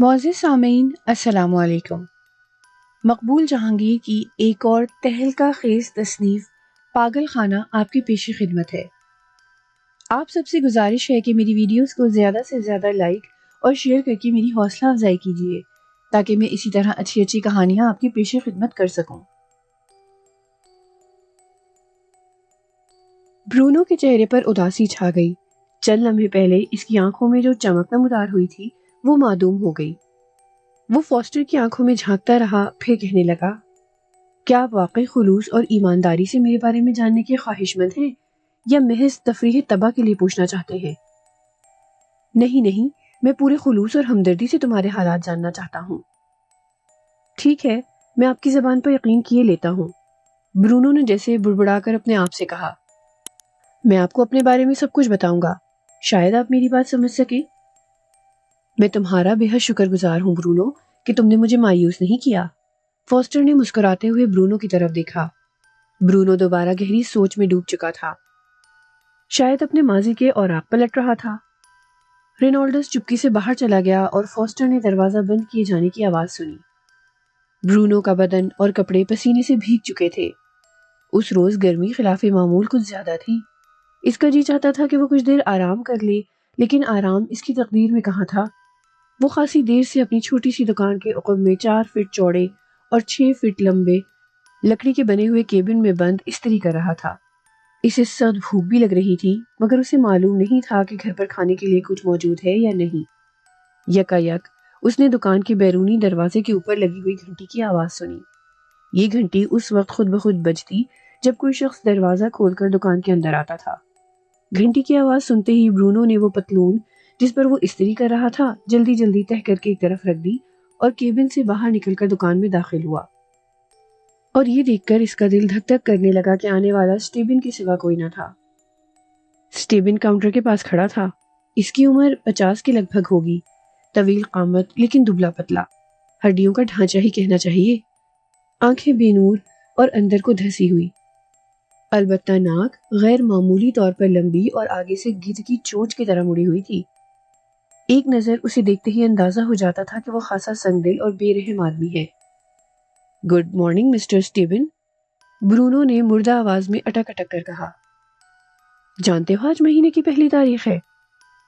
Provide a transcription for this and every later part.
معزز سامعین السلام علیکم۔ مقبول جہانگیر کی ایک اور تہلکہ خیز تصنیف پاگل خانہ آپ کی پیش خدمت ہے۔ آپ سب سے گزارش ہے کہ میری ویڈیوز کو زیادہ سے زیادہ لائک اور شیئر کر کے میری حوصلہ افزائی کیجیے تاکہ میں اسی طرح اچھی اچھی کہانیاں آپ کی پیش خدمت کر سکوں۔ برونو کے چہرے پر اداسی چھا گئی۔ چند لمحے پہلے اس کی آنکھوں میں جو چمک نمودار ہوئی تھی وہ معدوم ہو گئی۔ وہ فاسٹر کی آنکھوں میں جھانکتا رہا، پھر کہنے لگا، کیا آپ واقعی خلوص اور ایمانداری سے میرے بارے میں جاننے کے خواہش مند ہیں یا محض تفریح طبع کے لیے پوچھنا چاہتے ہیں؟ نہیں، میں پورے خلوص اور ہمدردی سے تمہارے حالات جاننا چاہتا ہوں۔ ٹھیک ہے، میں آپ کی زبان پر یقین کیے لیتا ہوں، برونو نے جیسے بڑبڑا کر اپنے آپ سے کہا۔ میں آپ کو اپنے بارے میں سب کچھ بتاؤں گا، شاید آپ میری بات سمجھ سکیں۔ میں تمہارا بے حد شکر گزار ہوں برونو کہ تم نے مجھے مایوس نہیں کیا۔ فاسٹر نے مسکراتے ہوئے برونو کی طرف دیکھا۔ برونو دوبارہ گہری سوچ میں ڈوب چکا تھا، شاید اپنے ماضی کے اوراق پلٹ رہا تھا۔ رینالڈس چپکی سے باہر چلا گیا اور فاسٹر نے دروازہ بند کیے جانے کی آواز سنی۔ برونو کا بدن اور کپڑے پسینے سے بھیگ چکے تھے۔ اس روز گرمی خلاف معمول کچھ زیادہ تھی۔ اس کا جی چاہتا تھا کہ وہ کچھ دیر آرام کر لے، لیکن آرام اس کی تقدیر میں کہاں تھا۔ وہ خاصی دیر سے اپنی چھوٹی سی دکان کے عقب میں 4 فٹ چوڑے اور 6 فٹ لمبے لکڑی کے بنے ہوئے کیبن میں بند استری کر رہا تھا۔ اسے سخت بھوک بھی لگ رہی تھی، مگر اسے معلوم نہیں تھا کہ گھر پر کھانے کے لیے کچھ موجود ہے یا نہیں۔ یکایک اس نے دکان کے بیرونی دروازے کے اوپر لگی ہوئی گھنٹی کی آواز سنی۔ یہ گھنٹی اس وقت خود بخود بجتی جب کوئی شخص دروازہ کھول کر دکان کے اندر آتا تھا۔ گھنٹی کی آواز سنتے ہی برونو نے وہ پتلون جس پر وہ استری کر رہا تھا جلدی جلدی تہہ کر کے ایک طرف رکھ دی اور کیبن سے باہر نکل کر دکان میں داخل ہوا۔ اور یہ دیکھ کر اس کا دل دھک دھک کرنے لگا کہ آنے والا سٹیبن کے سوا کوئی نہ تھا۔ سٹیبن کاؤنٹر کے پاس کھڑا تھا۔ اس کی عمر 50 کے لگ بھگ ہوگی، طویل قامت لیکن دبلا پتلا، ہڈیوں کا ڈھانچہ ہی کہنا چاہیے، آنکھیں بے نور اور اندر کو دھسی ہوئی، البتہ ناک غیر معمولی طور پر لمبی اور آگے سے گدھ کی چونچ کی طرح مڑی ہوئی تھی۔ ایک نظر اسے دیکھتے ہی اندازہ ہو جاتا تھا کہ وہ خاصا سنگ دل اور بے رحم آدمی ہے۔ گڈ مارننگ مسٹر سٹیبن، برونو نے مردہ آواز میں اٹک اٹک کر کہا۔ جانتے ہو آج مہینے کی پہلی تاریخ ہے؟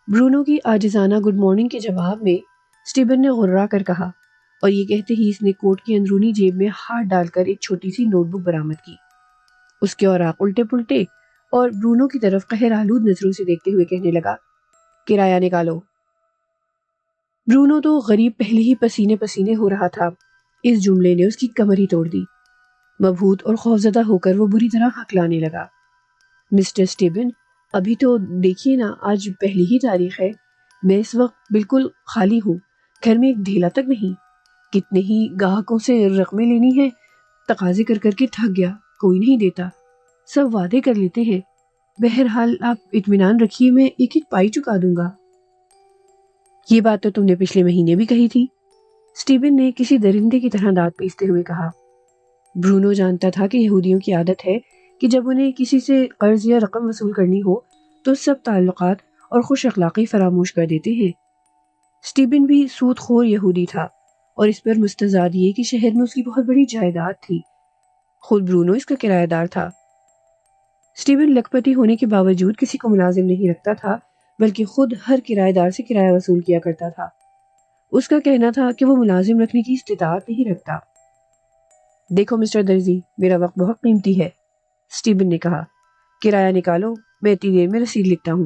برونو کی عاجزانہ گڈ مارننگ کے جواب میں سٹیبن نے غرا کر کہا، اور یہ کہتے ہی اس نے کوٹ کی اندرونی جیب میں ہاتھ ڈال کر ایک چھوٹی سی نوٹ بک برآمد کی۔ اس کے اوراق الٹے پلٹے اور برونو کی طرف قہر آلود نظروں سے دیکھتے ہوئے کہنے لگا، کرایہ نکالو۔ برونو تو غریب پہلے ہی پسینے پسینے ہو رہا تھا، اس جملے نے اس کی کمر ہی توڑ دی۔ مبہوت اور خوفزدہ ہو کر وہ بری طرح ہکلانے لگا۔ مسٹر سٹیبن، ابھی تو دیکھیے نا، آج پہلی ہی تاریخ ہے، میں اس وقت بالکل خالی ہوں، گھر میں ایک ڈھیلا تک نہیں، کتنے ہی گاہکوں سے رقمیں لینی ہیں، تقاضے کر کر کے تھک گیا، کوئی نہیں دیتا، سب وعدے کر لیتے ہیں، بہرحال آپ اطمینان رکھیے، میں ایک ایک پائی چکا دوں گا۔ یہ بات تو تم نے پچھلے مہینے بھی کہی تھی، سٹیبن نے کسی درندے کی طرح دانت پیستے ہوئے کہا۔ برونو جانتا تھا کہ یہودیوں کی عادت ہے کہ جب انہیں کسی سے قرض یا رقم وصول کرنی ہو تو سب تعلقات اور خوش اخلاقی فراموش کر دیتے ہیں۔ سٹیبن بھی سود خور یہودی تھا، اور اس پر مستزاد یہ کہ شہر میں اس کی بہت بڑی جائیداد تھی، خود برونو اس کا کرایہ دار تھا۔ سٹیبن لکھپتی ہونے کے باوجود کسی کو ملازم نہیں رکھتا تھا، بلکہ خود ہر کرایہ دار سے کرایہ وصول کیا کرتا تھا۔ اس کا کہنا تھا کہ وہ ملازم رکھنے کی استطاعت نہیں رکھتا۔ دیکھو مسٹر درزی، میرا وقت بہت قیمتی ہے، سٹیبن نے کہا، کرایہ نکالو، میں اتنی دیر میں رسید لکھتا ہوں۔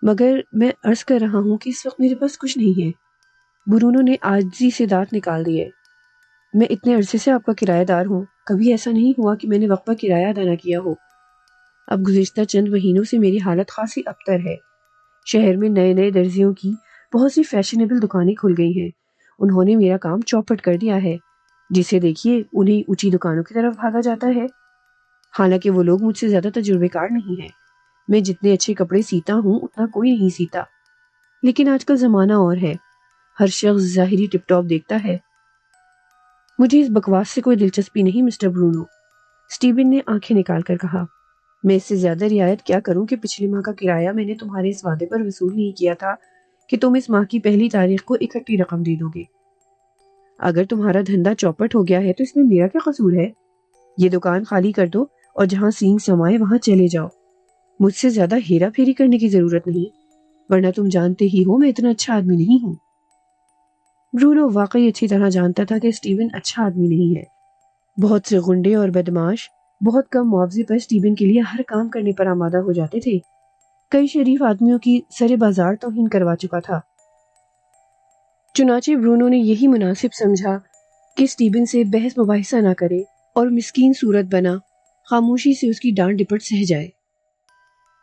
مگر میں عرض کر رہا ہوں کہ اس وقت میرے پاس کچھ نہیں ہے، برونو نے عاجزی سے دانت نکال دیے۔ میں اتنے عرصے سے آپ کا کرایہ دار ہوں، کبھی ایسا نہیں ہوا کہ میں نے وقت پر کرایہ ادا نہ کیا ہو۔ اب گزشتہ چند مہینوں سے میری حالت خاصی ابتر ہے۔ شہر میں نئے نئے درزیوں کی بہت سی فیشنیبل دکانیں کھل گئی ہیں، انہوں نے میرا کام چوپٹ کر دیا ہے، جسے دیکھیے انہیں اونچی دکانوں کی طرف بھاگا جاتا ہے۔ حالانکہ وہ لوگ مجھ سے زیادہ تجربے کار نہیں ہیں، میں جتنے اچھے کپڑے سیتا ہوں اتنا کوئی نہیں سیتا، لیکن آج کل زمانہ اور ہے، ہر شخص ظاہری ٹپ ٹاپ دیکھتا ہے۔ مجھے اس بکواس سے کوئی دلچسپی نہیں مسٹر برونو، سٹیبن نے آنکھیں نکال کر کہا۔ میں اس سے زیادہ رعایت کیا کروں کہ پچھلے ماہ کا کرایہ میں نے تمہارے اس وعدے پر وصول نہیں کیا تھا کہ تم اس ماہ کی 1 تاریخ کو اکٹھی رقم دے دو گے۔ اگر تمہارا دھندا چوپٹ ہو گیا ہے تو اس میں میرا کیا قصور ہے؟ یہ دکان خالی کر دو اور جہاں سینگ سمائے وہاں چلے جاؤ۔ مجھ سے زیادہ ہیرا پھیری کرنے کی ضرورت نہیں، ورنہ تم جانتے ہی ہو میں اتنا اچھا آدمی نہیں ہوں۔ برونو واقعی اچھی طرح جانتا تھا کہ اسٹیون اچھا آدمی نہیں ہے۔ بہت سے غنڈے اور بدماش بہت کم معاوضے پر اسٹیون کے لیے ہر کام کرنے پر آمادہ ہو جاتے تھے۔ کئی شریف آدمیوں کی سر بازار توہین کروا چکا تھا۔ چنانچہ برونو نے یہی مناسب سمجھا کہ اسٹیون سے بحث مباحثہ نہ کرے اور مسکین صورت بنا خاموشی سے اس کی ڈانٹ ڈپٹ سہ جائے۔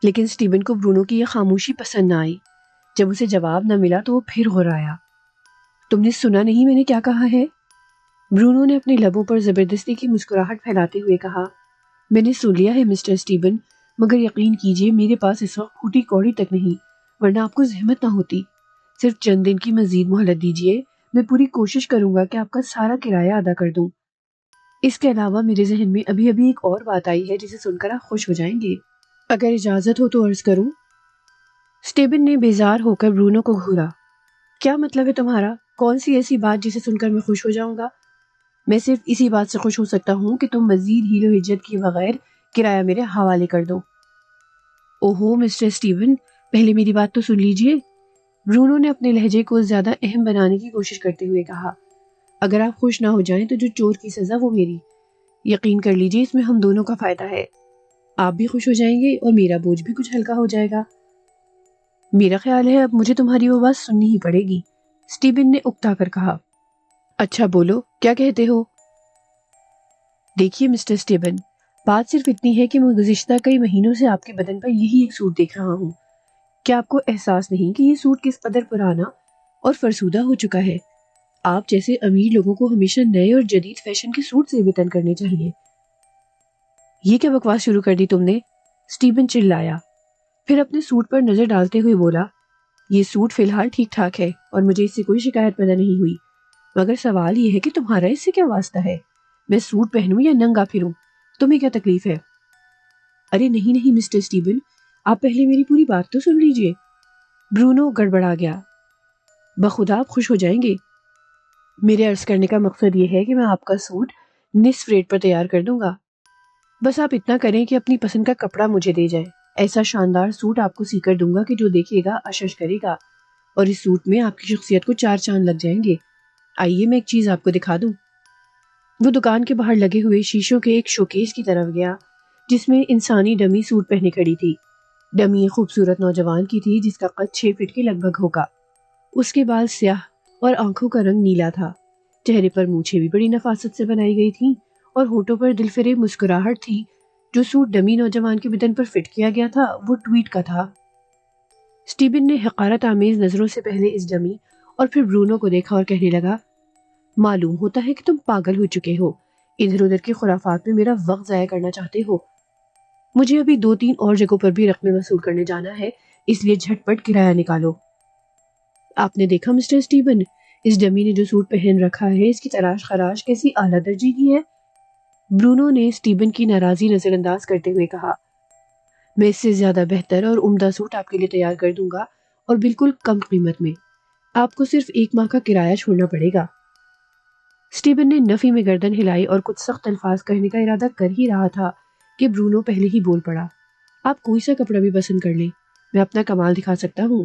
لیکن اسٹیون کو برونو کی یہ خاموشی پسند نہ آئی۔ جب اسے جواب نہ ملا تو وہ پھر غرایا۔ تم نے سنا نہیں میں نے کیا کہا ہے؟ برونو نے اپنے لبوں پر زبردستی کی مسکراہٹ پھیلاتے ہوئے کہا، میں نے سن لیا ہے مسٹر اسٹیون، مگر یقین کیجئے میرے پاس اس وقت پھوٹی کوڑی تک نہیں، ورنہ آپ کو زحمت نہ ہوتی۔ صرف چند دن کی مزید مہلت دیجئے، میں پوری کوشش کروں گا کہ آپ کا سارا کرایہ ادا کر دوں۔ اس کے علاوہ میرے ذہن میں ابھی ایک اور بات آئی ہے جسے سن کر آپ خوش ہو جائیں گے۔ اگر اجازت ہو تو عرض کروں؟ اسٹیون نے بیزار ہو کر برونو کو گھورا۔ کیا مطلب ہے تمہارا؟ کون سی ایسی بات جسے سن کر میں خوش ہو جاؤں گا؟ میں صرف اسی بات سے خوش ہو سکتا ہوں کہ تم مزید ہیل و حجت کیے بغیر کرایہ میرے حوالے کر دو۔ اوہو مسٹر اسٹیون، پہلے میری بات تو سن لیجئے۔ برونو نے اپنے لہجے کو زیادہ اہم بنانے کی کوشش کرتے ہوئے کہا، اگر آپ خوش نہ ہو جائیں تو جو چور کی سزا وہ میری۔ یقین کر لیجئے اس میں ہم دونوں کا فائدہ ہے۔ آپ بھی خوش ہو جائیں گے اور میرا بوجھ بھی کچھ ہلکا ہو جائے گا۔ میرا خیال ہے اب مجھے تمہاری وہ بات سننی ہی پڑے گی، اسٹیون نے اکتا کر کہا۔ اچھا بولو، کیا کہتے ہو؟ دیکھیے مسٹر اسٹیون، بات صرف اتنی ہے کہ میں گزشتہ کئی مہینوں سے آپ کے بدن پر یہی ایک سوٹ دیکھ رہا ہوں۔ کیا آپ کو احساس نہیں کہ یہ سوٹ کس قدر پرانا اور فرسودہ ہو چکا ہے؟ آپ جیسے امیر لوگوں کو ہمیشہ نئے اور جدید فیشن کے سوٹ سے وطن کرنے چاہیے۔ یہ کیا بکواس شروع کر دی تم نے؟ اسٹیون چلایا، پھر اپنے سوٹ پر نظر ڈالتے ہوئے بولا، یہ سوٹ فی الحال ٹھیک ٹھاک ہے اور مجھے اس سے کوئی شکایت پیدا نہیں ہوئی، مگر سوال یہ ہے کہ تمہارا اس سے کیا واسطہ ہے؟ میں سوٹ پہنوں یا ننگا پھروں، تمہیں کیا تکلیف ہے؟ ارے نہیں مسٹر اسٹیون، آپ پہلے میری پوری بات تو سن لیجئے۔ برونو گڑبڑا گیا۔ بخدا آپ خوش ہو جائیں گے۔ میرے عرض کرنے کا مقصد یہ ہے کہ میں آپ کا سوٹ نصف ریٹ پر تیار کر دوں گا۔ بس آپ اتنا کریں کہ اپنی پسند کا کپڑا مجھے دے جائیں۔ ایسا شاندار سوٹ آپ کو سی کر دوں گا کہ جو دیکھے گا اشش کرے گا، اور اس سوٹ میں آپ کی شخصیت کو 4 چاند لگ جائیں گے۔ آئیے میں ایک چیز آپ کو دکھا دوں۔ وہ دکان کے باہر لگے ہوئے شیشوں کے ایک شوکیس کی طرف گیا جس میں انسانی ڈمی سوٹ پہنے کھڑی تھی۔ ڈمی ایک خوبصورت نوجوان کی تھی جس کا قد 6 فٹ کے لگ بھگ ہوگا۔ اس کے بال سیاہ اور آنکھوں کا رنگ نیلا تھا۔ چہرے پر مونچھیں بھی بڑی نفاست سے بنائی گئی تھیں اور ہونٹوں پر دلفریب مسکراہٹ تھی۔ جو سوٹ ڈمی نوجوان کے بدن پر فٹ کیا گیا تھا وہ ٹویٹ کا تھا۔ اسٹیون نے حقارت آمیز نظروں سے پہلے اس ڈمی اور پھر برونو کو دیکھا اور کہنے لگا، معلوم ہوتا ہے کہ تم پاگل ہو چکے ہو، ادھر ادھر کے خرافات میں میرا وقت ضائع کرنا چاہتے ہو۔ مجھے ابھی 2-3 اور جگہوں پر بھی رقمیں وصول کرنے جانا ہے، اس لیے جھٹ پٹ کرایہ نکالو۔ آپ نے دیکھا مسٹر اسٹیون، اس ڈمی نے جو سوٹ پہن رکھا ہے اس کی تراش خراش کیسی اعلیٰ درجے کی ہے۔ برونو نے اسٹیون کی ناراضی نظر انداز کرتے ہوئے کہا، میں اس سے زیادہ بہتر اور عمدہ سوٹ آپ کے لیے تیار کر دوں گا، اور بالکل کم قیمت میں۔ آپ کو صرف 1 ماہ کا کرایہ چھوڑنا پڑے گا۔ اسٹیون نے نفی میں گردن ہلائی اور کچھ سخت الفاظ کہنے کا ارادہ کر ہی رہا تھا کہ برونو پہلے ہی بول پڑا، آپ کوئی سا کپڑا بھی پسند کر لیں، میں اپنا کمال دکھا سکتا ہوں،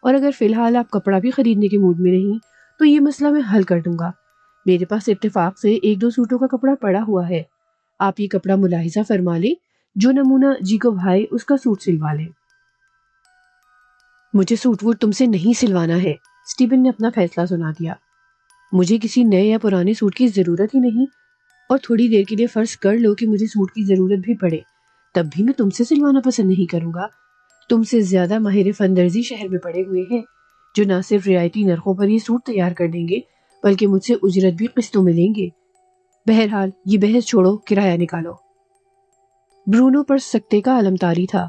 اور اگر فی الحال آپ کپڑا بھی خریدنے کے موڈ میں نہیں تو یہ مسئلہ میں حل کر دوں گا۔ میرے پاس اتفاق سے 1-2 سوٹوں کا کپڑا پڑا ہوا ہے، آپ یہ کپڑا ملاحظہ فرما لیں، جو نمونہ جی کو بھائی اس کا سوٹ سلوا لیں۔ مجھے سوٹ ووٹ تم سے نہیں سلوانا ہے، اسٹیون نے اپنا فیصلہ سنا دیا۔ مجھے کسی نئے یا پرانے سوٹ کی ضرورت ہی نہیں، اور تھوڑی دیر کے لیے فرض کر لو کہ مجھے سوٹ کی ضرورت بھی پڑے، تب بھی میں تم سے سلوانا پسند نہیں کروں گا۔ تم سے زیادہ ماہر فن درزی شہر میں پڑے ہوئے ہیں جو نہ صرف رعایتی نرخوں پر یہ سوٹ تیار کر دیں گے بلکہ مجھ سے اجرت بھی قسطوں میں لیں گے۔ بہرحال یہ بحث چھوڑو، کرایہ نکالو۔ برونو پر سکتے کا علم طاری تھا۔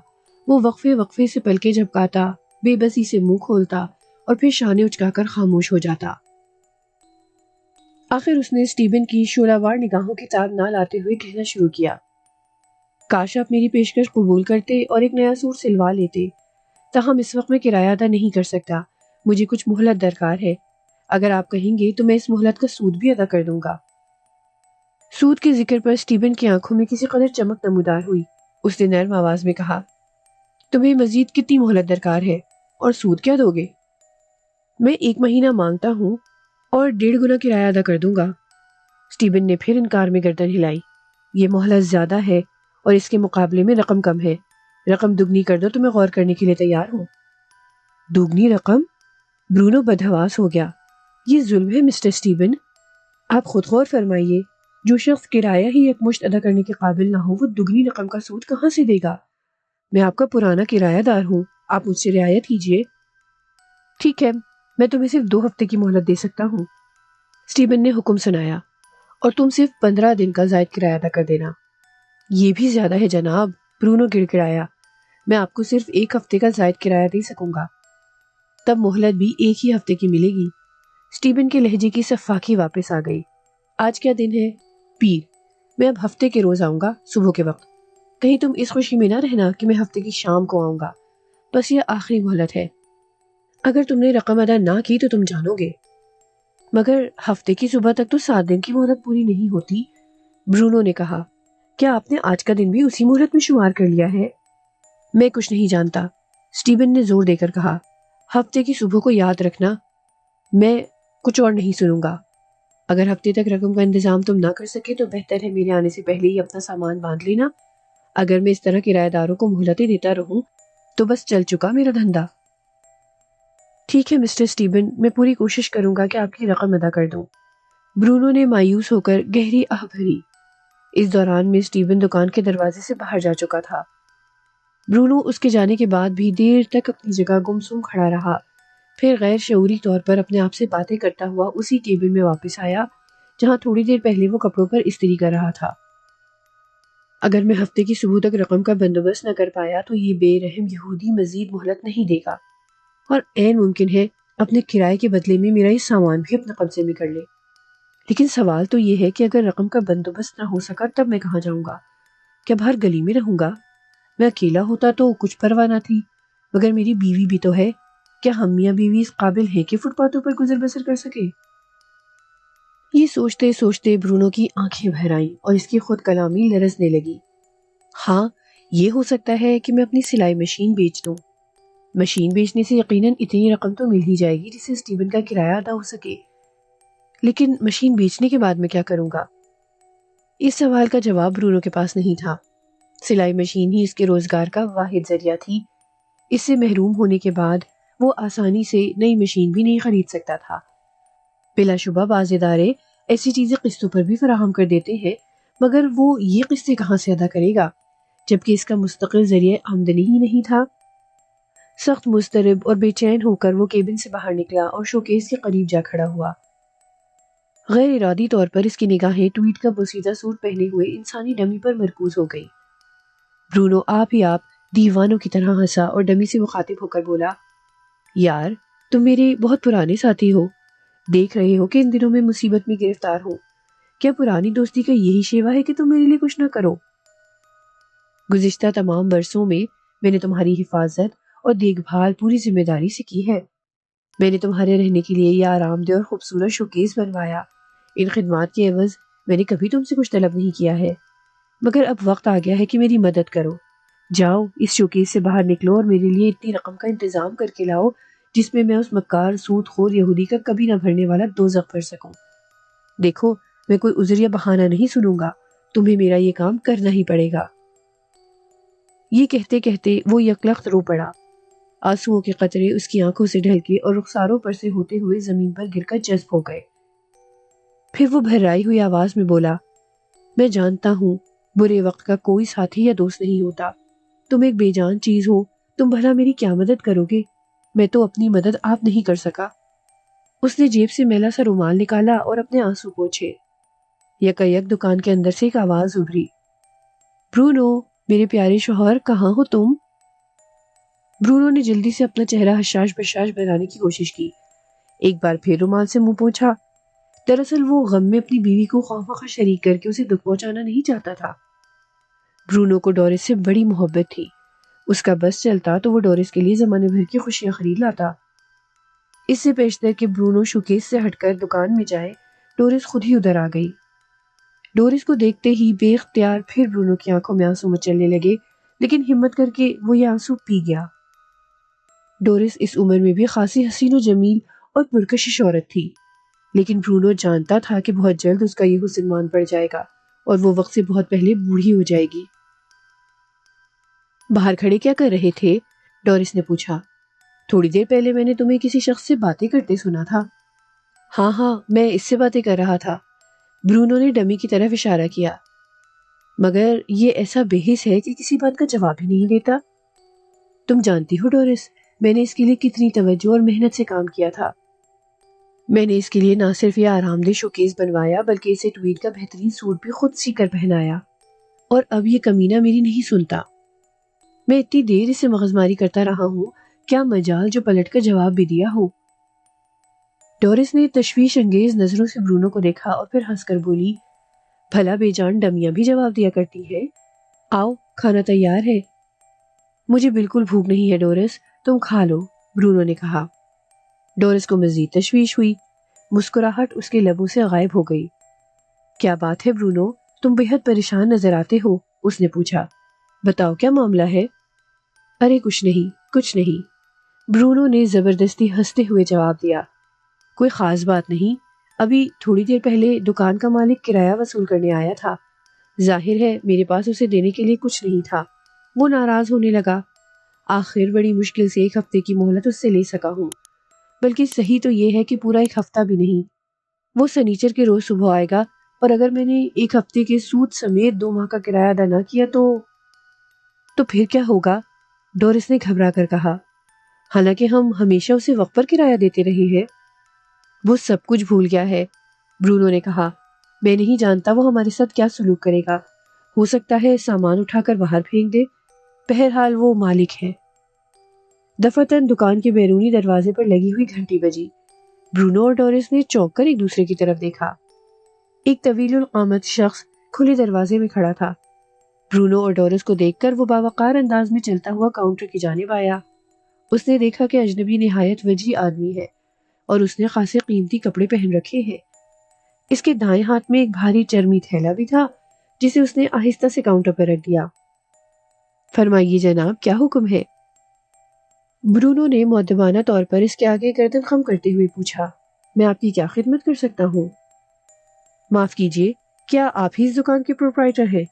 وہ وقفے سے پلکیں جھپکاتا، بے بسی سے منہ کھولتا اور پھر شانے اچکا کر خاموش ہو جاتا۔ آخر اس نے اسٹیون کی شعلہ وار نگاہوں کی تاب نہ لاتے ہوئے کہنا شروع کیا، کاش آپ میری پیشکش قبول کرتے اور ایک نیا سوٹ سلوا لیتے، تاہم اس وقت میں کرایہ ادا نہیں کر سکتا، مجھے کچھ مہلت درکار ہے، اگر آپ کہیں گے تو میں اس مہلت کا سود بھی ادا کر دوں گا۔ سود کے ذکر پر اسٹیبن کی آنکھوں میں کسی قدر چمک نمودار ہوئی۔ اس نے نرم آواز میں کہا، تمہیں مزید کتنی مہلت درکار ہے اور سود کیا دو گے؟ میں 1 مہینہ مانگتا ہوں اور 1.5 گنا کرایہ ادا کر دوں گا۔ اسٹیبن نے پھر انکار میں گردن ہلائی۔ یہ مہلت زیادہ ہے اور اس کے مقابلے میں رقم کم ہے۔ رقم دگنی کر دو تو میں غور کرنے کے لیے تیار ہوں۔ دگنی رقم؟ برونو بدحواس ہو گیا۔ یہ ظلم ہے مسٹر اسٹیبن، آپ خود غور فرمائیے، جو شخص کرایہ ہی ایک مشت ادا کرنے کے قابل نہ ہو وہ دگنی رقم کا سود کہاں سے دے گا؟ میں آپ کا پرانا کرایہ دار ہوں، آپ مجھ سے رعایت کیجیے۔ ٹھیک ہے، میں تمہیں صرف 2 ہفتے کی مہلت دے سکتا ہوں، اسٹیبن نے حکم سنایا، اور تم صرف 15 دن کا زائد کرایہ ادا کر دینا۔ یہ بھی زیادہ ہے جناب، برونو گڑگڑایا، میں آپ کو صرف 1 ہفتے کا زائد کرایہ دے سکوں گا۔ تب مہلت بھی 1 ہی ہفتے کی ملے گی۔ اسٹیبن کے لہجے کی سفاکی واپس آ گئی۔ آج کیا دن ہے؟ پیر۔ میں اب ہفتے کے روز آؤں گا، صبح کے وقت۔ کہیں تم اس خوشی میں نہ رہنا کہ میں ہفتے کی شام کو آؤں گا، بس یہ آخری مہلت ہے۔ اگر تم نے رقم ادا نہ کی تو تم جانو گے۔ مگر ہفتے کی صبح تک تو 7 دن کی مہلت پوری نہیں ہوتی، برونو نے کہا۔ کیا آپ نے آج کا دن بھی اسی مہلت میں شمار کر لیا ہے؟ میں کچھ نہیں جانتا، اسٹیبن نے زور دے کر کہا۔ ہفتے کی صبح کو یاد رکھنا، میں کچھ اور نہیں سنوں گا۔ اگر ہفتے تک رقم کا انتظام تم نہ کر سکے تو بہتر ہے میرے آنے سے پہلے ہی اپنا سامان باندھ لینا۔ اگر میں اس طرح کرایہ داروں کو مہلتیں دیتا رہوں تو بس چل چکا میرا دھندا۔ ٹھیک ہے مسٹر اسٹیبن، میں پوری کوشش کروں گا کہ آپ کی رقم ادا کر دوں۔ برونو نے مایوس ہو کر گہری آہ بھری۔ اس دوران میں اسٹیبن دکان کے دروازے سے باہر جا چکا تھا۔ برونو اس کے جانے کے بعد بھی دیر تک اپنی جگہ گمسم کھڑا رہا، پھر غیر شعوری طور پر اپنے آپ سے باتیں کرتا ہوا اسی کیبن میں واپس آیا جہاں تھوڑی دیر پہلے وہ کپڑوں پر استری کر رہا تھا۔ اگر میں ہفتے کی صبح تک رقم کا بندوبست نہ کر پایا تو یہ بے رحم یہودی مزید مہلت نہیں دے گا، اور عین ممکن ہے اپنے کرائے کے بدلے میں میرا یہ سامان بھی اپنے قبضے میں کر لے۔ لیکن سوال تو یہ ہے کہ اگر رقم کا بندوبست نہ ہو سکا تب میں کہاں جاؤں گا؟ کیا باہر گلی میں رہوں گا؟ میں اکیلا ہوتا تو کچھ پرواہ نہ تھی، مگر میری بیوی بھی تو ہے۔ کیا ہم میاں بیوی اس قابل ہیں کہ فٹ پاتھوں پر گزر بسر کر سکے؟ یہ سوچتے سوچتے برونو کی آنکھیں بھر آئیں اور اس کی خود کلامی لرزنے لگی۔ ہاں، یہ ہو سکتا ہے کہ میں اپنی سلائی مشین بیچ دوں۔ مشین بیچنے سے یقیناً اتنی رقم تو مل ہی جائے گی جس سے اسٹیبن کا کرایہ ادا ہو سکے، لیکن مشین بیچنے کے بعد میں کیا کروں گا؟ اس سوال کا جواب برونو کے پاس نہیں تھا۔ سلائی مشین ہی اس کے روزگار کا واحد ذریعہ تھی۔ اس سے محروم ہونے کے بعد وہ آسانی سے نئی مشین بھی نہیں خرید سکتا تھا۔ بلا شبہ بعض ادارے ایسی چیزیں قسطوں پر بھی فراہم کر دیتے ہیں، مگر وہ یہ قسطیں کہاں سے ادا کرے گا جبکہ اس کا مستقل ذریعہ آمدنی ہی نہیں تھا؟ سخت مضطرب اور بے چین ہو کر وہ کیبن سے باہر نکلا اور شوکیس کے قریب جا کھڑا ہوا۔ غیر ارادی طور پر اس کی نگاہیں ٹویٹ کا بوسیدہ سوٹ پہنے ہوئے انسانی ڈمی پر مرکوز ہو گئی۔ برونو آپ ہی آپ دیوانوں کی طرح ہنسا اور ڈمی سے مخاطب ہو کر بولا، یار تم میرے بہت پرانے ساتھی ہو، دیکھ رہے ہو کہ ان دنوں میں مصیبت میں گرفتار ہوں۔ کیا پرانی دوستی کا یہی شیوا ہے کہ تم میرے لیے کچھ نہ کرو؟ گزشتہ تمام برسوں میں نے تمہاری حفاظت اور دیکھ بھال پوری ذمہ داری سے کی ہے۔ میں نے تمہارے رہنے کے لیے یہ آرام دہ اور خوبصورت شوکیس بنوایا۔ ان خدمات کے عوض میں نے کبھی تم سے کچھ طلب نہیں کیا ہے، مگر اب وقت آ گیا ہے کہ میری مدد کرو۔ جاؤ اس شوکیس سے باہر نکلو اور میرے لیے اتنی رقم کا انتظام کر کے لاؤ جس میں اس مکار سود خور یہودی کا کبھی نہ بھرنے والا دوزخ بھر سکوں۔ دیکھو میں کوئی عذر یا بہانہ نہیں سنوں گا، تمہیں میرا یہ کام کرنا ہی پڑے گا۔ یہ کہتے کہتے وہ یکلخت رو پڑا۔ آنسوؤں کے قطرے اس کی آنکھوں سے ڈھلکے اور رخساروں پر سے ہوتے ہوئے زمین پر گر کر جذب ہو گئے۔ پھر وہ بھررائی ہوئی آواز میں بولا، میں جانتا ہوں برے وقت کا کوئی ساتھی یا دوست نہیں ہوتا، تم ایک بے جان چیز ہو، تم بھلا میری کیا مدد کرو گے؟ میں تو اپنی مدد آپ نہیں کر سکا۔ اس نے جیب سے میلا سا رومال نکالا اور اپنے آنسو پوچھے۔ یکایک دکان کے اندر سے ایک آواز ابھری، برونو میرے پیارے شوہر کہاں ہو تم؟ برونو نے جلدی سے اپنا چہرہ حشاش بشاش بنانے کی کوشش کی، ایک بار پھر رومال سے منہ پوچھا۔ دراصل وہ غم میں اپنی بیوی کو خواہ شریک کر کے اسے دکھ پہنچانا نہیں چاہتا تھا۔ برونو کو ڈورس سے بڑی محبت تھی، اس کا بس چلتا تو وہ ڈورس کے لیے زمانے بھر کی خوشیاں خرید لاتا۔ اس سے پیشتر کہ برونو شوکیس سے ہٹ کر دکان میں جائے، ڈورس خود ہی ادھر آ گئی۔ ڈورس کو دیکھتے ہی بے اختیار پھر برونو کی آنکھوں میں آنسو مچلنے لگے، لیکن ہمت کر کے وہ یہ آنسو پی گیا۔ ڈورس اس عمر میں بھی خاصی حسین و جمیل اور پرکشش عورت تھی، لیکن برونو جانتا تھا کہ بہت جلد اس کا یہ حسن مان پڑ جائے گا اور وہ وقت سے بہت پہلے بوڑھی ہو جائے گی۔ باہر کھڑے کیا کر رہے تھے؟ ڈورس نے پوچھا۔ تھوڑی دیر پہلے میں نے تمہیں کسی شخص سے باتیں کرتے سنا تھا۔ ہاں میں اس سے باتیں کر رہا تھا، برونو نے ڈمی کی طرف اشارہ کیا۔ مگر یہ ایسا بے حس ہے کہ کسی بات کا جواب ہی نہیں دیتا۔ تم جانتی ہو ڈورس، میں نے اس کے لیے کتنی توجہ اور محنت سے کام کیا تھا۔ میں نے اس کے لیے نہ صرف یہ آرام دہ شوکیس بنوایا بلکہ اسے ٹویڈ کا بہترین سوٹ بھی خود سی کر پہنایا، اور اب یہ کمینہ میری نہیں سنتا۔ میں اتنی دیر اسے مغزماری کرتا رہا ہوں، کیا مجال جو پلٹ کر جواب بھی دیا ہو۔ ڈورس نے تشویش انگیز نظروں سے برونو کو دیکھا اور پھر ہنس کر بولی، بھلا بے جان ڈمیاں بھی جواب دیا کرتی ہے۔ آؤ، کھانا تیار ہے۔ مجھے بالکل بھوک نہیں ہے ڈورس، تم کھا لو، برونو نے کہا۔ ڈورس کو مزید تشویش ہوئی، مسکراہٹ اس کے لبوں سے غائب ہو گئی۔ کیا بات ہے برونو، تم بے حد پریشان نظر آتے ہو، اس نے پوچھا۔ بتاؤ کیا معاملہ ہے؟ ارے کچھ نہیں، برونو نے زبردستی ہنستے ہوئے جواب دیا۔ کوئی خاص بات نہیں، ابھی تھوڑی دیر پہلے دکان کا مالک کرایہ وصول کرنے آیا تھا، ظاہر ہے میرے پاس اسے دینے کے لیے کچھ نہیں تھا، وہ ناراض ہونے لگا۔ آخر بڑی مشکل سے 1 ہفتے کی مہلت اس سے لے سکا ہوں، بلکہ صحیح تو یہ ہے کہ پورا 1 ہفتہ بھی نہیں۔ وہ سنیچر کے روز صبح آئے گا، اور اگر میں نے 1 ہفتے کے سود سمیت 2 ماہ کا کرایہ ادا نہ کیا تو پھر کیا ہوگا؟ ڈورس نے گھبرا کر کہا۔ حالانکہ ہم ہمیشہ اسے وقت پر کرایہ دیتے رہے ہیں۔ وہ سب کچھ بھول گیا ہے، برونو نے کہا۔ میں نہیں جانتا وہ ہمارے ساتھ کیا سلوک کرے گا، ہو سکتا ہے سامان اٹھا کر باہر پھینک دے، بہرحال وہ مالک ہے۔ دفعتاً دکان کے بیرونی دروازے پر لگی ہوئی گھنٹی بجی۔ برونو اور ڈورس نے چونک کر ایک دوسرے کی طرف دیکھا۔ ایک طویل القامت شخص کھلے دروازے میں کھڑا تھا۔ برونو اور ڈورس کو دیکھ کر وہ باوقار انداز میں چلتا ہوا کاؤنٹر کی جانب آیا۔ اس نے دیکھا کہ اجنبی نہایت وجیح آدمی ہے اور اس نے خاصے قیمتی کپڑے پہن رکھے ہیں۔ اس کے دائیں ہاتھ میں ایک بھاری چرمی تھیلا بھی تھا جسے اس نے آہستہ سے کاؤنٹر پر رکھ دیا۔ فرمائیے جناب، کیا حکم ہے؟ برونو نے مؤدبانہ طور پر اس کے آگے گردن خم کرتے ہوئے پوچھا۔ میں آپ کی کیا خدمت کر سکتا ہوں؟ معاف کیجیے، کیا آپ ہی اس دکان کے پروپرائٹر ہیں؟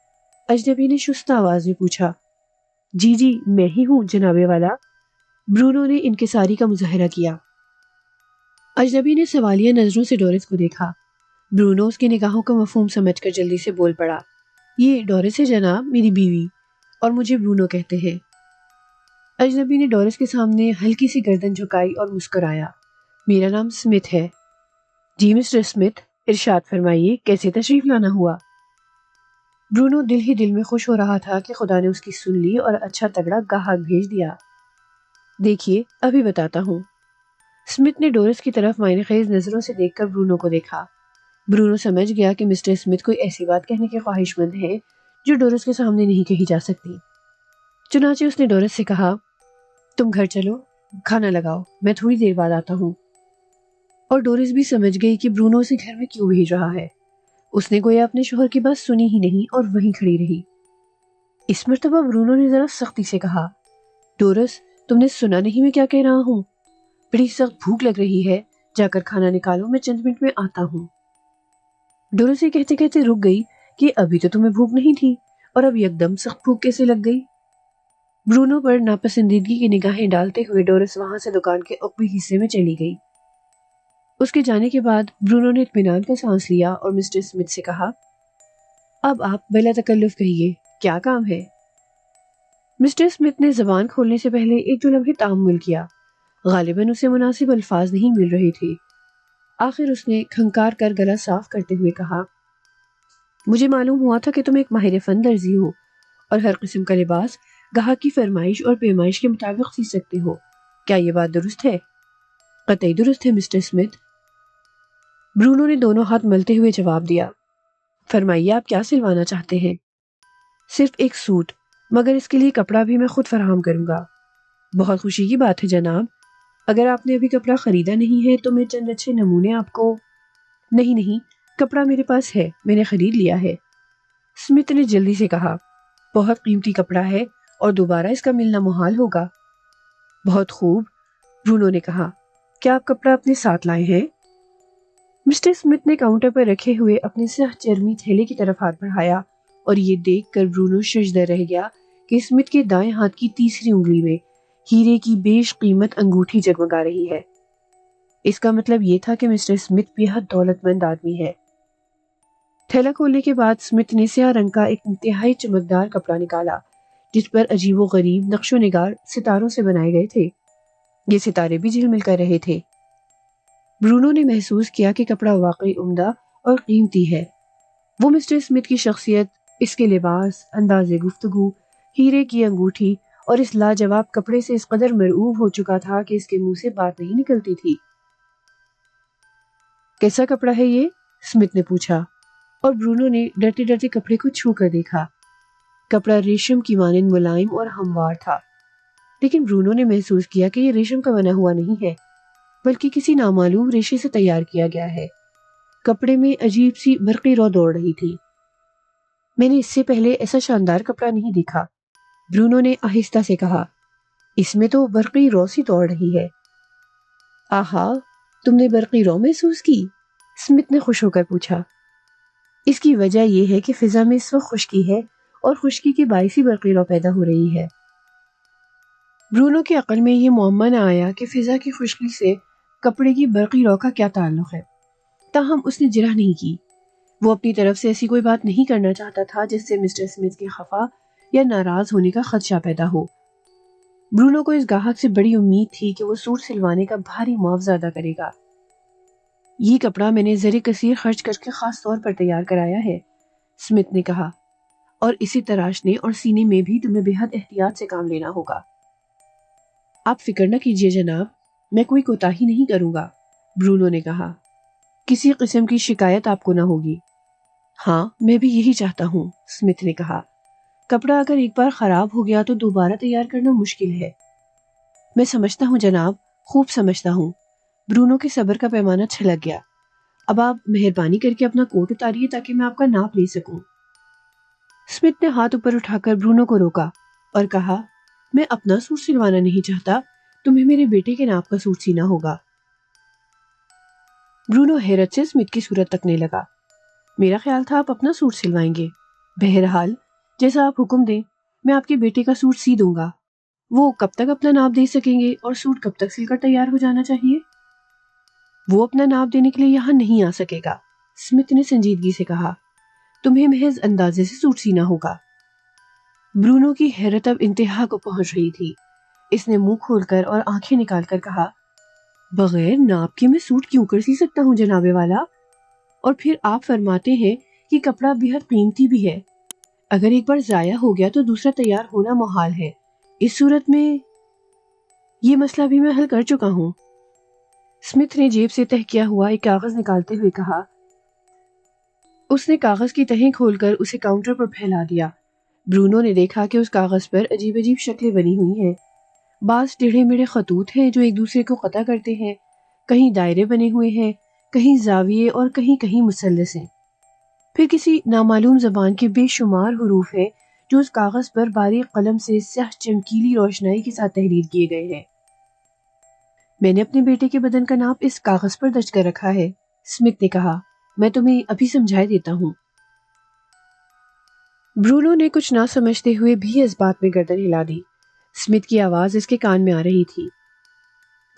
اجنبی نے شستہ آواز میں پوچھا۔ جی میں ہی ہوں جناب والا، برونو نے انکساری کا مظاہرہ کیا۔ اجنبی نے سوالیہ نظروں سے ڈورس کو دیکھا۔ برونو اس کی نگاہوں کا مفہوم سمجھ کر جلدی سے بول پڑا۔ یہ ڈورس ہے جناب، میری بیوی، اور مجھے برونو کہتے ہیں۔ اجنبی نے ڈورس کے سامنے ہلکی سی گردن جھکائی اور مسکرایا۔ میرا نام سمتھ ہے۔ جی مسٹر سمتھ، ارشاد فرمائیے، کیسے تشریف لانا ہوا؟ برونو دل ہی دل میں خوش ہو رہا تھا کہ خدا نے اس کی سن لی اور اچھا تگڑا گاہک بھیج دیا۔ دیکھیے ابھی بتاتا ہوں۔ سمتھ نے ڈورس کی طرف معنی خیز نظروں سے دیکھ کر برونو کو دیکھا۔ برونو سمجھ گیا کہ مسٹر سمتھ کوئی ایسی بات کہنے کے خواہش مند ہے جو ڈورس کے سامنے نہیں کہی جا سکتی۔ چنانچہ اس نے ڈورس سے کہا، تم گھر چلو، کھانا لگاؤ، میں تھوڑی دیر بعد آتا ہوں۔ اور ڈورس بھی سمجھ گئی کہ برونو اسے گھر میں کیوں بھیج رہا ہے۔ اس نے گویا اپنے شوہر کی بات سنی ہی نہیں اور وہیں کھڑی رہی۔ اس مرتبہ برونو نے ذرا سختی سے کہا، ڈورس، تم نے سنا نہیں میں کیا کہہ رہا ہوں؟ بڑی سخت بھوک لگ رہی ہے، جا کر کھانا نکالو، میں چند منٹ میں آتا ہوں۔ ڈورس یہ کہتے کہتے رک گئی کہ ابھی تو تمہیں بھوک نہیں تھی اور اب یکدم سخت بھوک کیسے لگ گئی؟ برونو پر ناپسندیدگی کی نگاہیں ڈالتے ہوئے ڈورس وہاں سے دکان کے عقبی حصے میں چلی گئی۔ اس کے جانے کے بعد برونو نے اطمینان کا سانس لیا اور مسٹر سمتھ سے کہا، اب آپ بلا تکلف کہیے، کیا کام ہے؟ مسٹر سمتھ نے زبان کھولنے سے پہلے 1-2 لمحے تأمل کیا۔ غالباً اسے مناسب الفاظ نہیں مل رہے تھے۔ آخر اس نے کھنکار کر گلا صاف کرتے ہوئے کہا، مجھے معلوم ہوا تھا کہ تم ایک ماہر فن درزی ہو اور ہر قسم کا لباس گاہک کی فرمائش اور پیمائش کے مطابق سی سکتے ہو، کیا یہ بات درست ہے؟ قطعی درست ہے مسٹر سمتھ، برونو نے دونوں ہاتھ ملتے ہوئے جواب دیا۔ فرمائیے آپ کیا سلوانا چاہتے ہیں؟ صرف ایک سوٹ، مگر اس کے لیے کپڑا بھی میں خود فراہم کروں گا۔ بہت خوشی کی بات ہے جناب، اگر آپ نے ابھی کپڑا خریدا نہیں ہے تو میں چند اچھے نمونے آپ کو… نہیں نہیں، کپڑا میرے پاس ہے، میں نے خرید لیا ہے، اسمتھ نے جلدی سے کہا۔ بہت قیمتی کپڑا ہے اور دوبارہ اس کا ملنا محال ہوگا۔ بہت خوب، برونو نے کہا۔ کیا آپ کپڑا اپنے ساتھ لائے ہیں؟ مسٹر اسمتھ نے کاؤنٹر پر رکھے ہوئے اپنے سیاہ چرمی تھیلے کی طرف ہاتھ بڑھایا اور یہ دیکھ کر برونو ششدر رہ گیا کہ اسمتھ کے دائیں ہاتھ کی تیسری انگلی میں ہیرے کی بیش قیمت انگوٹھی جگمگا رہی ہے۔ اس کا مطلب یہ تھا کہ مسٹر اسمتھ بےحد دولت مند آدمی ہے۔ تھیلا کھولنے کے بعد اسمتھ نے سیاہ رنگ کا ایک انتہائی چمکدار کپڑا نکالا جس پر عجیب و غریب نقش و نگار ستاروں سے بنائے گئے تھے۔ یہ ستارے بھی جھلمل کر رہے تھے۔ برونو نے محسوس کیا کہ کپڑا واقعی عمدہ اور قیمتی ہے۔ وہ مسٹر اسمتھ کی شخصیت، اس کے لباس، انداز گفتگو، ہیرے کی انگوٹھی اور اس لاجواب کپڑے سے اس قدر مرعوب ہو چکا تھا کہ اس کے منہ سے بات نہیں نکلتی تھی۔ کیسا کپڑا ہے یہ؟ اسمتھ نے پوچھا، اور برونو نے ڈرتے ڈرتے کپڑے کو چھو کر دیکھا۔ کپڑا ریشم کی مانند ملائم اور ہموار تھا، لیکن برونو نے محسوس کیا کہ یہ ریشم کا بنا ہوا نہیں ہے بلکہ کسی نامعلوم ریشے سے تیار کیا گیا ہے۔ کپڑے میں عجیب سی برقی رو دوڑ رہی تھی۔ میں نے اس سے پہلے ایسا شاندار کپڑا نہیں دیکھا، برونو نے آہستہ سے کہا۔ اس میں تو برقی رو سی دوڑ رہی ہے۔ آہا، تم نے برقی رو محسوس کی؟ اسمتھ نے خوش ہو کر پوچھا۔ اس کی وجہ یہ ہے کہ فضا میں اس وقت خشکی ہے اور خشکی کے باعث ہی برقی رو پیدا ہو رہی ہے۔ برونو کی عقل میں یہ معمہ نہ آیا کہ فضا کی خشکی سے کپڑے کی برقی رو کا کیا تعلق ہے، تاہم اس نے جرح نہیں کی۔ وہ اپنی طرف سے ایسی کوئی بات نہیں کرنا چاہتا تھا جس سے مسٹر اسمتھ کے خفا یا ناراض ہونے کا خدشہ پیدا ہو۔ برونو کو اس گاہک سے بڑی امید تھی کہ وہ سوٹ سلوانے کا بھاری معاوضہ ادا کرے گا۔ یہ کپڑا میں نے زر کثیر خرچ کر کے خاص طور پر تیار کرایا ہے، اسمتھ نے کہا، اور اسے تراشنے اور سینے میں بھی تمہیں بے حد احتیاط سے کام لینا ہوگا۔ آپ فکر نہ کیجیے جناب، میں کوئی کوتاہی نہیں کروں گا، برونو نے کہا۔ کسی قسم کی شکایت آپ کو نہ ہوگی۔ ہاں، میں بھی یہی چاہتا ہوں، اسمتھ نے کہا۔ کپڑا اگر ایک بار خراب ہو گیا تو دوبارہ تیار کرنا مشکل ہے۔ میں سمجھتا ہوں جناب، خوب سمجھتا ہوں۔ برونو کے صبر کا پیمانہ چھلک گیا۔ اب آپ مہربانی کر کے اپنا کوٹ اتاریے تاکہ میں آپ کا ناپ لے سکوں۔ اسمتھ نے ہاتھ اوپر اٹھا کر برونو کو روکا اور کہا، میں اپنا سوٹ سلوانا نہیں چاہتا، تمہیں میرے بیٹے کے ناپ کا سوٹ سینا ہوگا۔ برونو حیرت سے اسمتھ کی صورت تکنے لگا۔ میرا خیال تھا آپ اپنا سوٹ سلوائیں گے۔ بہرحال جیسا آپ حکم دیں، میں آپ کے بیٹے کا سوٹ سی دوں گا۔ وہ کب تک اپنا ناپ دے سکیں گے اور سوٹ کب تک سل کر تیار ہو جانا چاہیے؟ وہ اپنا ناپ دینے کے لیے یہاں نہیں آ سکے گا، اسمتھ نے سنجیدگی سے کہا۔ تمہیں محض اندازے سے سوٹ سینا ہوگا۔ برونو کی حیرت اب انتہا کو پہنچ رہی تھی۔ اس نے منہ کھول کر اور آنکھیں نکال کر کہا، بغیر ناپ کے میں سوٹ کیوں کر سی سکتا ہوں جناب والا؟ اور پھر آپ فرماتے ہیں کہ کپڑا بہت قیمتی بھی ہے۔ اگر ایک بار ضائع ہو گیا تو دوسرا تیار ہونا محال ہے۔ اس صورت میں یہ مسئلہ بھی میں حل کر چکا ہوں۔ اسمتھ نے جیب سے تہہ کیا ہوا ایک کاغذ نکالتے ہوئے کہا۔ اس نے کاغذ کی تہیں کھول کر اسے کاؤنٹر پر پھیلا دیا۔ برونو نے دیکھا کہ اس کاغذ پر عجیب عجیب شکلیں بنی ہوئی ہیں۔ بعض ٹیڑھے میڑھے خطوط ہیں جو ایک دوسرے کو قطع کرتے ہیں، کہیں دائرے بنے ہوئے ہیں، کہیں زاویے اور کہیں کہیں مثلث ہیں۔ پھر کسی نامعلوم زبان کے بے شمار حروف ہیں جو اس کاغذ پر باریک قلم سے سیاہ چمکیلی روشنائی کے ساتھ تحریر کیے گئے ہیں۔ میں نے اپنے بیٹے کے بدن کا ناپ اس کاغذ پر درج کر رکھا ہے، اسمتھ نے کہا۔ میں تمہیں ابھی سمجھائے دیتا ہوں۔ برونو نے کچھ نہ سمجھتے ہوئے بھی اس بات میں گردن ہلا دی۔ اسمتھ کی آواز اس کے کان میں آ رہی تھی۔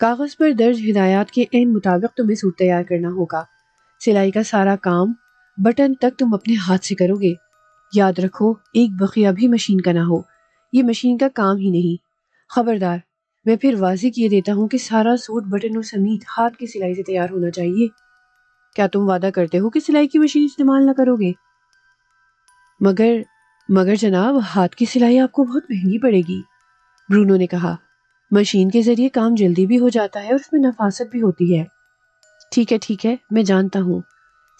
کاغذ پر درج ہدایات کے عین مطابق تمہیں سوٹ تیار کرنا ہوگا۔ سلائی کا سارا کام بٹن تک تم اپنے ہاتھ سے کرو گے۔ یاد رکھو، ایک بقیہ بھی مشین کا نہ ہو، یہ مشین کا کام ہی نہیں۔ خبردار، میں پھر واضح کیے دیتا ہوں کہ سارا سوٹ بٹنوں سمیت ہاتھ کی سلائی سے تیار ہونا چاہیے۔ کیا تم وعدہ کرتے ہو کہ سلائی کی مشین استعمال نہ کرو گے؟ مگر جناب، ہاتھ کی سلائی آپ کو بہت مہنگی پڑے گی، برونو نے کہا۔ مشین کے ذریعے کام جلدی بھی ہو جاتا ہے اور اس میں نفاست بھی ہوتی ہے۔ ٹھیک ہے، میں جانتا ہوں،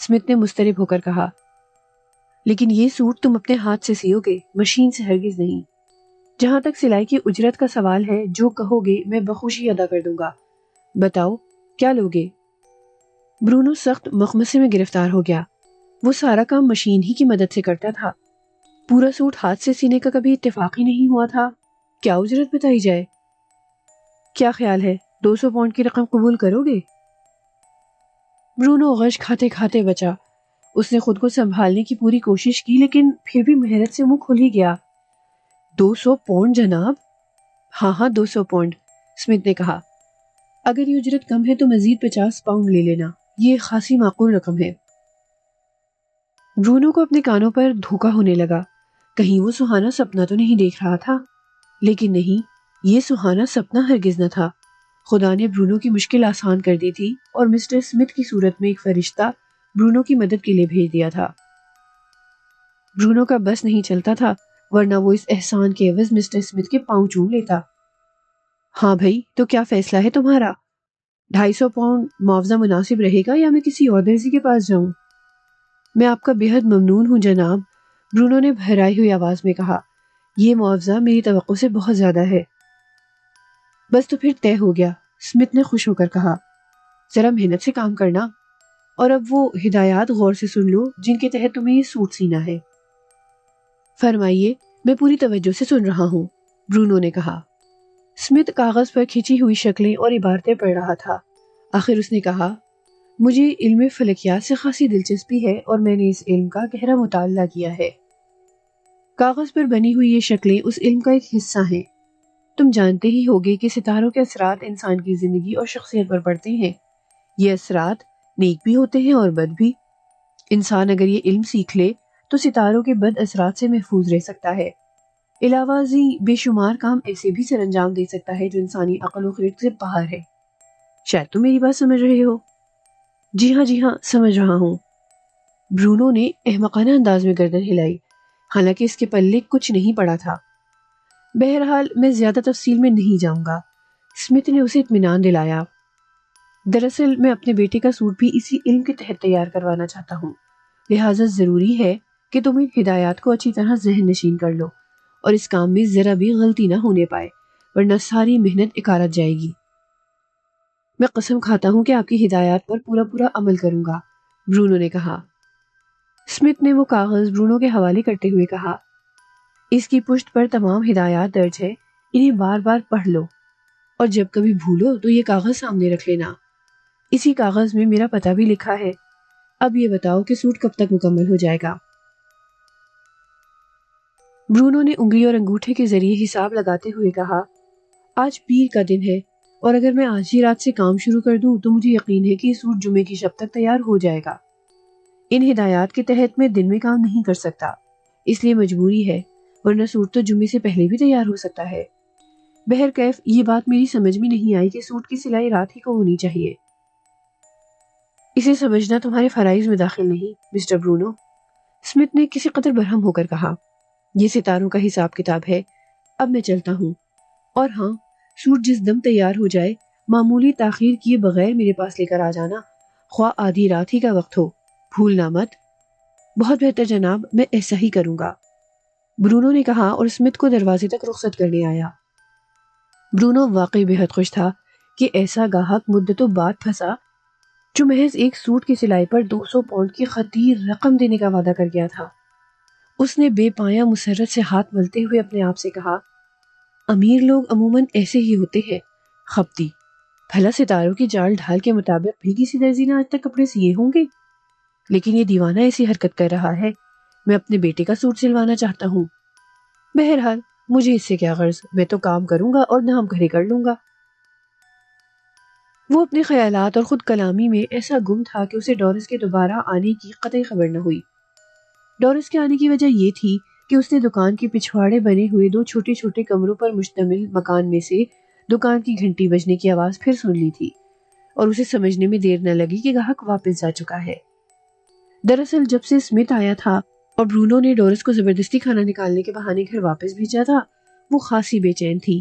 اسمتھ نے مضطرب ہو کر کہا۔ لیکن یہ سوٹ تم اپنے ہاتھ سے سیو گے، مشین سے ہرگز نہیں۔ جہاں تک سلائی کی اجرت کا سوال ہے، جو کہو گے میں بخوشی ادا کر دوں گا۔ بتاؤ کیا لوگے؟ برونو سخت مخمصے میں گرفتار ہو گیا۔ وہ سارا کام مشین ہی کی مدد سے کرتا تھا۔ پورا سوٹ ہاتھ سے سینے کا کبھی اتفاق ہی نہیں ہوا تھا۔ کیا اجرت بتائی جائے؟ کیا خیال ہے 200 پاؤنڈ کی رقم قبول کرو گے؟ برونو غش کھاتے کھاتے بچا۔ اس نے خود کو سنبھالنے کی پوری کوشش کی لیکن پھر بھی محنت سے منہ کھل ہی گیا۔ 200 پاؤنڈ جناب؟ ہاں 200 پاؤنڈ، اسمتھ نے کہا۔ اگر یہ اجرت کم ہے تو مزید 50 پاؤنڈ لے لینا، یہ خاصی معقول رقم ہے۔ برونو کو اپنے کانوں پر دھوکا ہونے لگا۔ کہیں وہ سہانا سپنا تو نہیں دیکھ رہا تھا؟ لیکن نہیں، یہ سہانا سپنا ہرگز نہ تھا۔ خدا نے برونو کی مشکل آسان کر دی تھی اور مسٹر اسمتھ کی صورت میں ایک فرشتہ برونو کی مدد کے لیے بھیج دیا تھا۔ برونو کا بس نہیں چلتا تھا، ورنہ وہ اس احسان کے عوض مسٹر اسمتھ کے پاؤں چوم لیتا۔ ہاں بھائی، تو کیا فیصلہ ہے تمہارا؟ 250 پاؤنڈ معاوضہ مناسب رہے گا یا میں کسی اور درزی کے پاس جاؤں؟ میں آپ کا بے حد ممنون ہوں جناب، برونو نے بھرائی ہوئی آواز میں کہا۔ یہ معاوضہ میری توقع سے بہت زیادہ ہے۔ بس تو پھر طے ہو گیا، اسمتھ نے خوش ہو کر کہا۔ ذرا محنت سے کام کرنا، اور اب وہ ہدایات غور سے سن لو جن کے تحت تمہیں یہ سوٹ سینا ہے۔ فرمائیے، میں پوری توجہ سے سن رہا ہوں، برونو نے کہا۔ اسمتھ کاغذ پر کھینچی ہوئی شکلیں اور عبارتیں پڑھ رہا تھا۔ آخر اس نے کہا، مجھے علم فلکیات سے خاصی دلچسپی ہے اور میں نے اس علم کا گہرا مطالعہ کیا ہے۔ کاغذ پر بنی ہوئی یہ شکلیں اس علم کا ایک حصہ ہیں۔ تم جانتے ہی ہوگے کہ ستاروں کے اثرات انسان کی زندگی اور شخصیت پر پڑتے ہیں۔ یہ اثرات نیک بھی ہوتے ہیں اور بد بھی۔ انسان اگر یہ علم سیکھ لے تو ستاروں کے بد اثرات سے محفوظ رہ سکتا ہے۔ علاوہ ازیں بے شمار کام ایسے بھی سر انجام دے سکتا ہے جو انسانی عقل و خرد سے باہر ہے۔ شاید تم میری بات سمجھ رہے ہو؟ جی ہاں سمجھ رہا ہوں۔ برونو نے احمقانہ انداز میں گردن ہلائی، حالانکہ اس کے پلے کچھ نہیں پڑا تھا۔ بہرحال میں زیادہ تفصیل میں نہیں جاؤں گا، اسمتھ نے اسے اطمینان دلایا۔ دراصل میں اپنے بیٹے کا سوٹ بھی اسی علم کے تحت تیار کروانا چاہتا ہوں، لہٰذا ضروری ہے کہ تم ان ہدایات کو اچھی طرح ذہن نشین کر لو اور اس کام میں ذرا بھی غلطی نہ ہونے پائے، ورنہ ساری محنت اکارت جائے گی۔ میں قسم کھاتا ہوں کہ آپ کی ہدایات پر پورا عمل کروں گا، برونو نے کہا۔ اسمتھ نے وہ کاغذ برونو کے حوالے کرتے ہوئے کہا، اس کی پشت پر تمام ہدایات درج ہے، انہیں بار بار پڑھ لو اور جب کبھی بھولو تو یہ کاغذ سامنے رکھ لینا۔ اسی کاغذ میں میرا پتہ بھی لکھا ہے۔ اب یہ بتاؤ کہ سوٹ کب تک مکمل ہو جائے گا؟ برونو نے انگلی اور انگوٹھے کے ذریعے حساب لگاتے ہوئے کہا، آج پیر کا دن ہے اور اگر میں آج ہی رات سے کام شروع کر دوں تو مجھے یقین ہے کہ یہ سوٹ جمعے کی شب تک تیار ہو جائے گا۔ ان ہدایات کے تحت میں دن میں کام نہیں کر سکتا، اس لیے مجبوری ہے، ورنہ سوٹ تو جمعے سے پہلے بھی تیار ہو سکتا ہے۔ بہرکیف یہ بات میری سمجھ میں نہیں آئی کہ سوٹ کی سلائی رات ہی کو ہونی چاہیے۔ اسے سمجھنا تمہارے فرائض میں داخل نہیں، مسٹر برونو، اسمتھ نے کسی قدر برہم ہو کر کہا۔ یہ ستاروں کا حساب کتاب ہے، اب میں چلتا ہوں۔ اور ہاں، سوٹ جس دم تیار ہو جائے معمولی تاخیر کیے بغیر میرے پاس لے کر آ جانا، خواہ آدھی رات ہی کا وقت ہو، بھولنا مت۔ بہت بہتر جناب، میں ایسا ہی کروں گا، برونو نے کہا اور اسمتھ کو دروازے تک رخصت کرنے آیا۔ برونو واقعی بے حد خوش تھا کہ ایسا گاہک مدتوں بعد پھنسا جو محض ایک سوٹ کی سلائی پر 200 پاؤنڈ کی خطیر رقم دینے کا وعدہ کر گیا تھا۔ اس نے بے پایا مسرت سے ہاتھ ملتے ہوئے اپنے آپ سے کہا، امیر لوگ عموماً ایسے ہی ہوتے ہیں، خبتی۔ بھلا ستاروں کی چال ڈھال کے مطابق بھی کسی درزی نے آج تک کپڑے سیے ہوں گے؟ لیکن یہ دیوانہ ایسی حرکت کر رہا ہے، میں اپنے بیٹے کا سوٹ سلوانا چاہتا ہوں۔ بہرحال مجھے اس سے کیا غرض، میں تو کام کروں گا اور نام گھرے کر لوں گا۔ وہ اپنے خیالات اور خود کلامی میں ایسا گم تھا کہ اسے ڈورس کے دوبارہ آنے کی قطعی خبر نہ ہوئی۔ ڈورس کے آنے کی وجہ یہ تھی کہ اس نے دکان کے پچھواڑے بنے ہوئے 2 چھوٹے چھوٹے کمروں پر مشتمل مکان میں سے دکان کی گھنٹی بجنے کی آواز پھر سن لی تھی، اور اسے سمجھنے میں دیر نہ لگی کہ گاہک واپس جا چکا ہے۔ دراصل جب سے اسمتھ آیا تھا اور برونو نے ڈورس کو زبردستی کھانا نکالنے کے بہانے گھر واپس بھیجا تھا، وہ خاصی بے چین تھی۔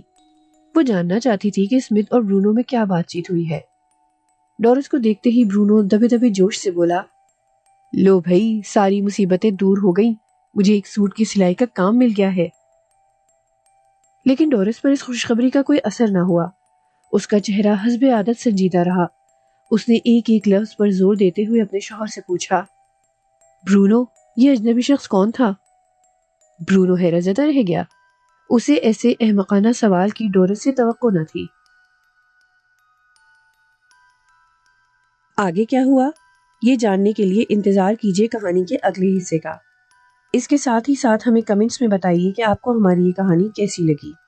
وہ جاننا چاہتی تھی کہ اسمتھ اور برونو میں کیا بات چیت ہوئی ہے۔ ڈورس کو دیکھتے ہی برونو دبے دبے جوش سے بولا، لو بھائی، ساری مصیبتیں دور ہو گئیں، مجھے ایک سوٹ کی سلائی کا کام مل گیا ہے۔ لیکن ڈورس پر اس خوشخبری کا کوئی اثر نہ ہوا۔ اس کا چہرہ حسب عادت سنجیدہ رہا۔ اس نے ایک ایک لفظ پر زور دیتے ہوئے اپنے شوہر سے پوچھا، برونو، یہ اجنبی شخص کون تھا؟ برونو حیرت زدہ رہ گیا۔ اسے ایسے احمقانہ سوال کی ڈورس سے توقع نہ تھی۔ آگے کیا ہوا؟ یہ جاننے کے لیے انتظار کیجیے کہانی کے اگلے حصے کا۔ اس کے ساتھ ہی ساتھ ہمیں کمنٹس میں بتائیے کہ آپ کو ہماری یہ کہانی کیسی لگی۔